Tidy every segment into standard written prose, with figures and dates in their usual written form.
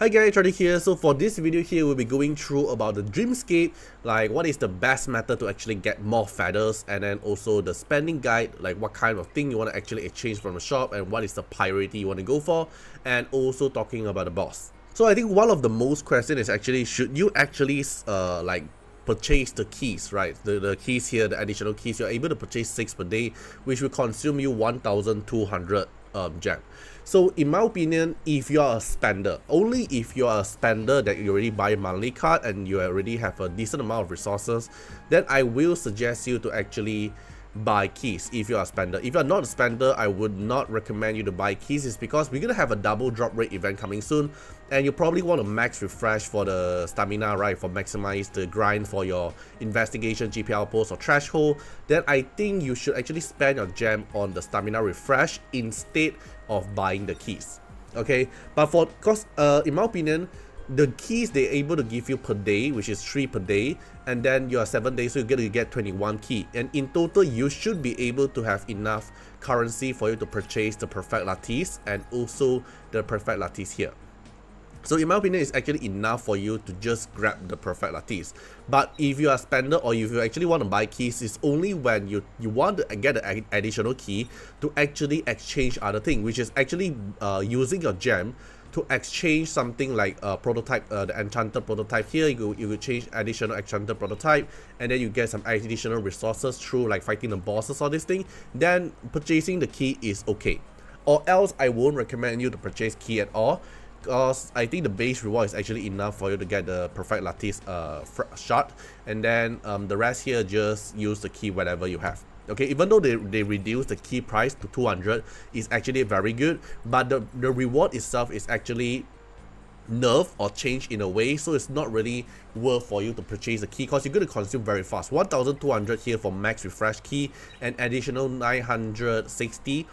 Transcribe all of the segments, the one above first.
Hi guys, Artiar here. So for this video here, we'll be going through about the Dreamscape, like what is the best method to actually get more feathers, and then also the spending guide, like what kind of thing you want to actually exchange from the shop and what is the priority you want to go for, and also talking about the boss. So I think one of the most question is actually, should you actually like purchase the keys, right? The keys here, the additional keys, you're able to purchase 6 per day, which will consume you 1200 gem. So in my opinion, if you are a spender, only if you are a spender that you already buy a monthly card and you already have a decent amount of resources, then I will suggest you to actually buy keys if you are a spender. If you are not a spender, I would not recommend you to buy keys. Is because we're gonna have a double drop rate event coming soon, and you probably want to max refresh for the stamina, right? For maximize the grind for your investigation, GP outpost, or trash hole. Then I think you should actually spend your gem on the stamina refresh instead of buying the keys. Okay, but because in my opinion, the keys they're able to give you per day, which is 3 per day, and then you are 7 days, so you're going to get 21 key, and in total you should be able to have enough currency for you to purchase the perfect lattice and also the perfect lattice here. So in my opinion, it's actually enough for you to just grab the perfect lattice. But if you are a spender or if you actually want to buy keys, it's only when you want to get an additional key to actually exchange other thing, which is actually using your gem to exchange something like a prototype, the enchanted prototype here. You could change additional enchanted prototype, and then you get some additional resources through like fighting the bosses or this thing. Then purchasing the key is okay. Or else I won't recommend you to purchase key at all, because I think the base reward is actually enough for you to get the perfect lattice shot, and then the rest here, just use the key whatever you have. Okay, even though they reduce the key price to 200, is actually very good, but the reward itself is actually nerfed or changed in a way, so it's not really worth for you to purchase the key because you're going to consume very fast. 1200 here for max refresh key, and additional 960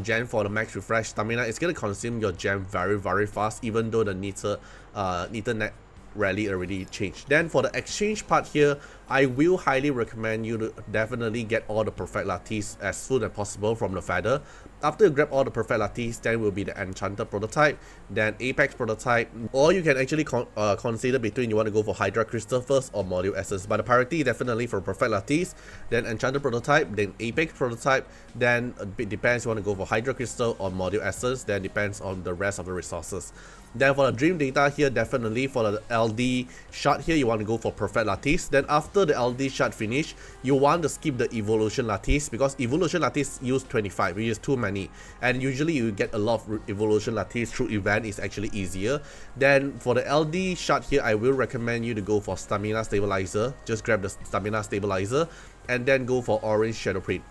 gem for the max refresh stamina. It's going to consume your gem very fast, even though the net rally already changed. Then for the exchange part here, I will highly recommend you to definitely get all the perfect lattice as soon as possible from the feather. After you grab all the perfect lattice, then will be the enchanted prototype, then apex prototype, or you can actually consider between you want to go for hydra crystal first or module essence, but the priority definitely for perfect lattice, then enchanted prototype, then apex prototype, then it depends you want to go for hydra crystal or module essence, then depends on the rest of the resources. Then for the dream data here, definitely for the LD shot here, you want to go for perfect lattice. Then after the LD shot finish, you want to skip the evolution lattice, because evolution lattice use 25, which is too many, and usually you get a lot of evolution lattice through event, is actually easier. Then for the LD shot here, I will recommend you to go for stamina stabilizer. Just grab the stamina stabilizer and then go for orange shadow print.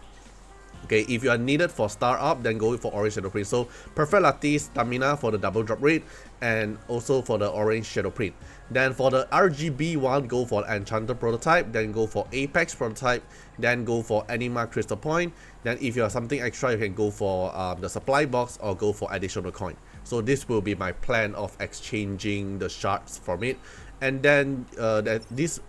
Okay, if you are needed for star up, then go for orange shadow print. So perfect lattice, stamina for the double drop rate, and also for the orange shadow print. Then for the RGB one, go for enchanted prototype, then go for apex prototype, then go for anima crystal point. Then if you have something extra, you can go for the supply box or go for additional coin. So this will be my plan of exchanging the shards from it. And then this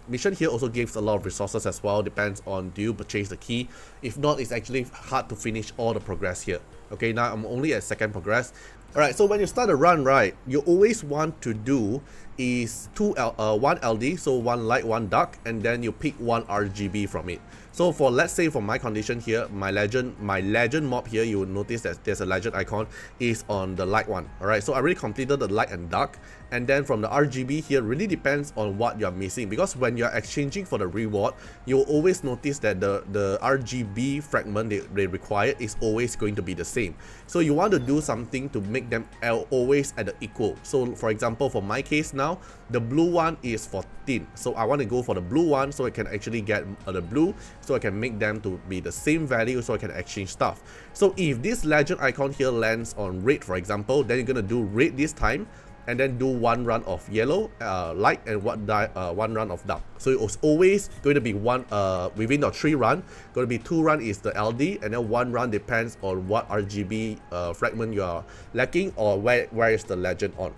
mission here also gives a lot of resources as well. Depends on, do you purchase the key. If not, it's actually hard to finish all the progress here. Okay, now I'm only at second progress. Alright, so when you start a run, right, you always want to do is one LD, so one light, one dark, and then you pick one RGB from it. So for, let's say for my condition here, my legend mob here, you will notice that there's a legend icon is on the light one. Alright, so I already completed the light and dark, and then from the RGB here, really depends on what you're missing, because when you're exchanging for the reward, you'll always notice that the RGB fragment they require is always going to be the same. So you want to do something to make them always at the equal. So for example, for my case now, the blue one is 14, so I want to go for the blue one so I can actually get the blue, so I can make them to be the same value, so I can exchange stuff. So if this legend icon here lands on red, for example, then you're gonna do red this time, and then do one run of yellow light and one run of dark. So it's always going to be one within the 3 run, going to be 2 run is the LD, and then 1 run depends on what RGB fragment you are lacking, or where is the legend on.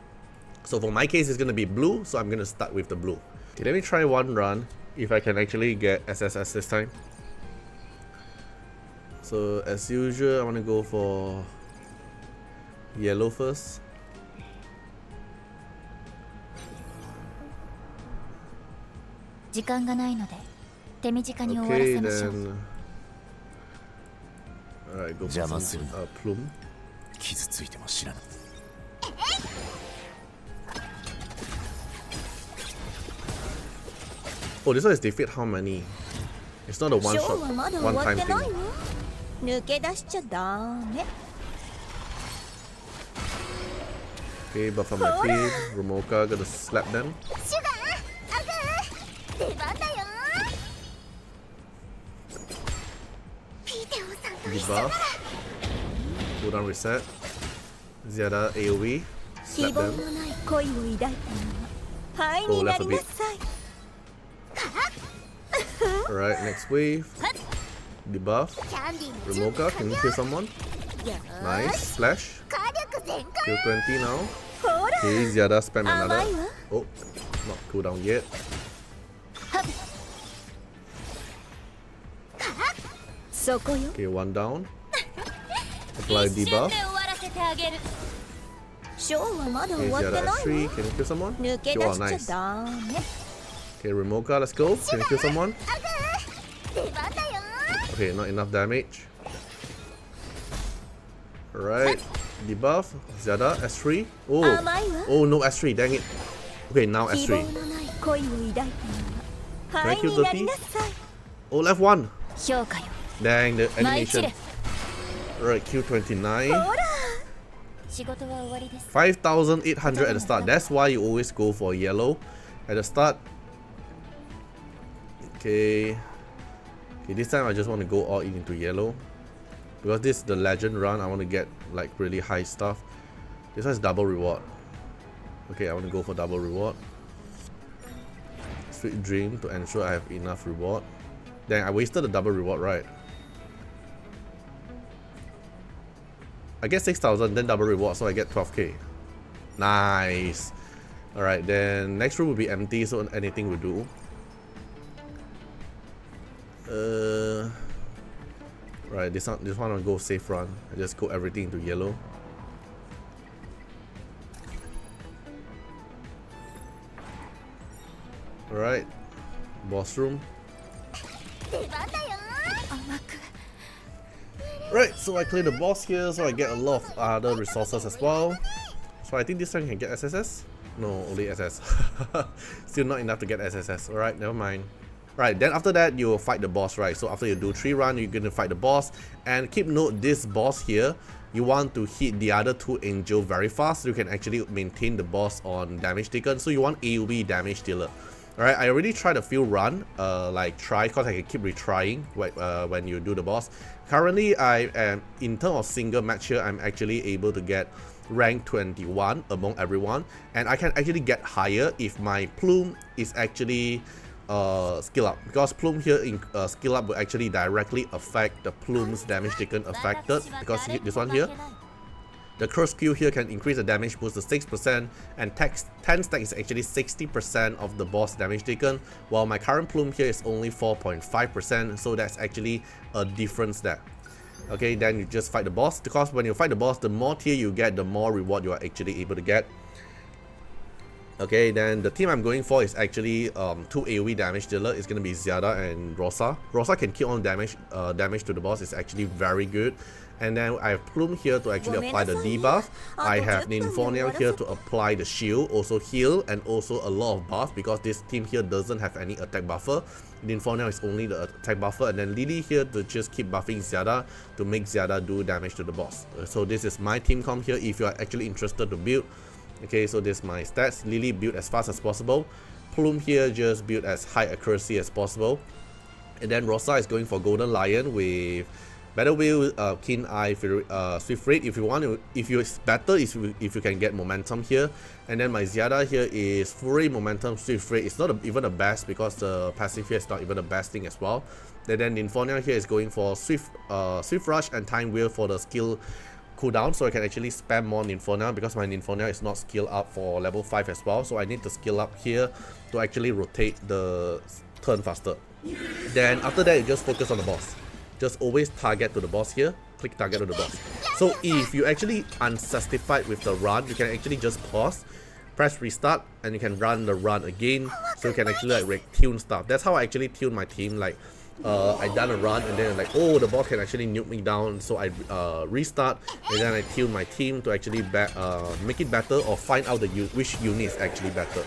So for my case, it's going to be blue, so I'm going to start with the blue. Okay, let me try 1 run if I can actually get SSS this time. So as usual, I want to go for yellow first. 時間がないので手短に終わら Okay, せましょう。 then. Alright, go for something. Plume. 傷ついても知らない。 Oh, this one is defeat how many? It's not a one shot, one time thing. 抜け出しちゃダメ。 Okay, buff on my team. Romoka gonna slap them. シュガー、アグー、出番だよ。ピテオさんと一緒なら。 Debuff. Cooldown reset. Ziada AoE. 希 Slap 望 them. のない恋を抱いたのは灰になりなさい。 Alright, next wave. Debuff. キャンディーの準 Romoka, can you kill someone? 備。 Nice. Splash. 火力全開。 Kill 20 now. ほら。 Okay, Ziada spam another. 甘いわ。 Oh, not cooldown yet. そこよ。 Okay, one down. Apply 一瞬で debuff. 終わらせてあげる。ショーはまだ Okay, 終わってな Ziada いわ。 S3. Can you kill someone? 抜け Okay, 出 wow, し nice. ちゃダメ。 Okay, Romoka, let's go. Can you kill someone? アグー、出番だよ。 Okay, not enough damage. Alright, debuff. Ziada S3. Oh, 甘いわ。 oh no S3. Dang it. Okay, now 希望 S3. のない恋を抱いたのは Can I 灰 kill になりなさい。 Oh, left one. 評価よ。 Dang, the 舞い散 animation. れ。 Alright, Q29. ほら。仕事は終わりです。 5,800 at the start. That's why you always go for yellow at the start. Okay. Okay, this time I just want to go all in into yellow. Because this is the legend run, I want to get like really high stuff. This one is double reward. Okay, I want to go for double reward. Sweet dream to ensure I have enough reward. Dang, I wasted the double reward, right? I get 6,000, then double reward, so I get 12k. Nice. Alright, then next room will be empty, so anything will do. Right, this one I'll go safe run. I just go everything into yellow. Alright, boss room. 出番だよ。甘く。 Right, so I clear the boss here, so I get a lot of other resources as well. So I think this time can get SSS? No, only SS. Still not enough to get SSS. Alright, never mind. Right, then after that, you will fight the boss, right? So after you do 3 runs, you're gonna fight the boss. And keep note, this boss here, you want to hit the other 2 angel very fast, so you can actually maintain the boss on damage taken. So you want AoE damage dealer. Alright, I already tried a few runs, cause I can keep retrying when you do the boss. Currently, I am, in terms of single match here, I'm actually able to get rank 21 among everyone. And I can actually get higher if my plume is actually skill up, because plume here in skill up will actually directly affect the plume's damage taken affected, because this one here, the curse skill here can increase the damage boost to 6%, and 10 stack is actually 60% of the boss damage taken, while my current plume here is only 4.5%, so that's actually a difference there. Okay, then you just fight the boss, because when you fight the boss, the more tier you get, the more reward you are actually able to get. Okay, then the team I'm going for is actually 2 AoE damage dealer. It's gonna be Ziada and Rosa. Rosa can keep on damage to the boss. It's actually very good. And then I have Plume here to actually apply the debuff. I have Nymphonia here to apply the shield, also heal, and also a lot of buff, because this team here doesn't have any attack buffer. Nymphonia is only the attack buffer, and then Lily here to just keep buffing Ziada to make Ziada do damage to the boss. So this is my team comp here if you are actually interested to build. Okay, so this is my stats. Lily build as fast as possible. Plume here just build as high accuracy as possible. And then Rosa is going for Golden Lion with Battle Wheel, Keen Eye, Swift Rate. If you want to, if it's better, if you can get momentum here. And then my Ziada here is Fury, Momentum, Swift Rate. It's not even the best, because the passive here is not even the best thing as well. And then Nymphonia here is going for Swift Rush and Time Wheel for the skill cooldown, so I can actually spam more Nymphonia, because my Nymphonia is not skill up for level 5 as well, so I need to skill up here to actually rotate the turn faster. Then after that, you just focus on the boss. Just always target to the boss here, click target to the boss. So if you actually unsatisfied with the run, you can actually just pause, press restart and you can run the run again, so you can actually like tune stuff. That's how I actually tune my team. Like I done a run and then like, oh, the boss can actually nuke me down, so I restart and then I tune my team to actually make it better or find out which unit is actually better.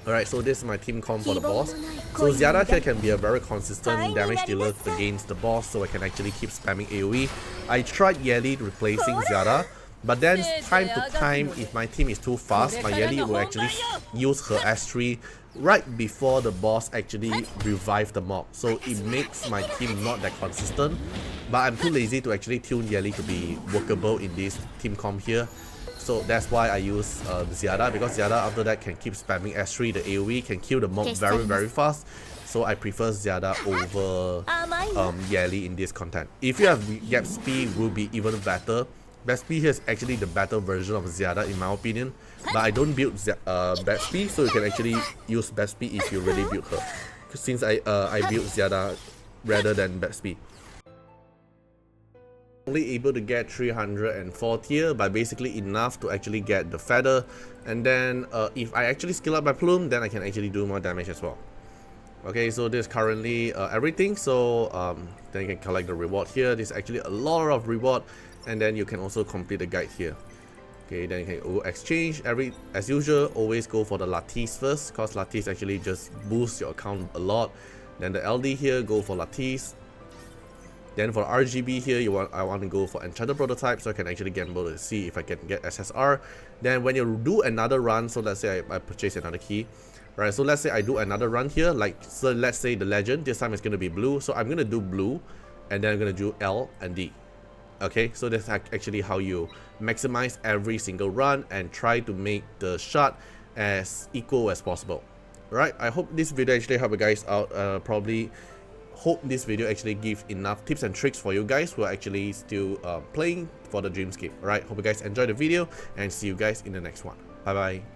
Alright, so this is my team comp for the boss. So Xiara here can be a very consistent damage dealer against the boss, so I can actually keep spamming AoE. I tried Yeli replacing Xiara, but then time to time, if my team is too fast, my Yeli will actually use her S3 right before the boss actually revive the mob. So it makes my team not that consistent, but I'm too lazy to actually tune Yeli to be workable in this team comp here. So that's why I use Xiara, because Xiara after that can keep spamming S3, the AoE can kill the mob very fast. So I prefer Xiara over Yeli in this content. If you have Gatsby, it will be even better. Gatsby here is actually the better version of Xiara in my opinion, but I don't build Gatsby, so you can actually use Gatsby if you really build her. Since I built Xiara rather than Gatsby. Only able to get 304 tier, but basically enough to actually get the feather, and then if I actually skill up my plume, then I can actually do more damage as well. Okay, so this is currently everything. So then you can collect the reward here. There's actually a lot of reward, and then you can also complete the guide here. Okay, then you can go exchange. As usual, always go for the Lattice first, because Lattice actually just boosts your account a lot. Then the LD here, go for Lattice. Then for RGB here, I want to go for Enchanted Prototype, so I can actually gamble to see if I can get SSR. Then when you do another run, so let's say I purchase another key. Right, so let's say I do another run here, like, so let's say the legend, this time it's going to be blue. So I'm going to do blue, and then I'm going to do L and D. Okay, so that's actually how you maximize every single run and try to make the shot as equal as possible. Right, I hope this video actually helped you guys out. Probably hope this video actually gives enough tips and tricks for you guys who are actually still playing for the Dreamscape. Alright, hope you guys enjoyed the video and see you guys in the next one. Bye bye.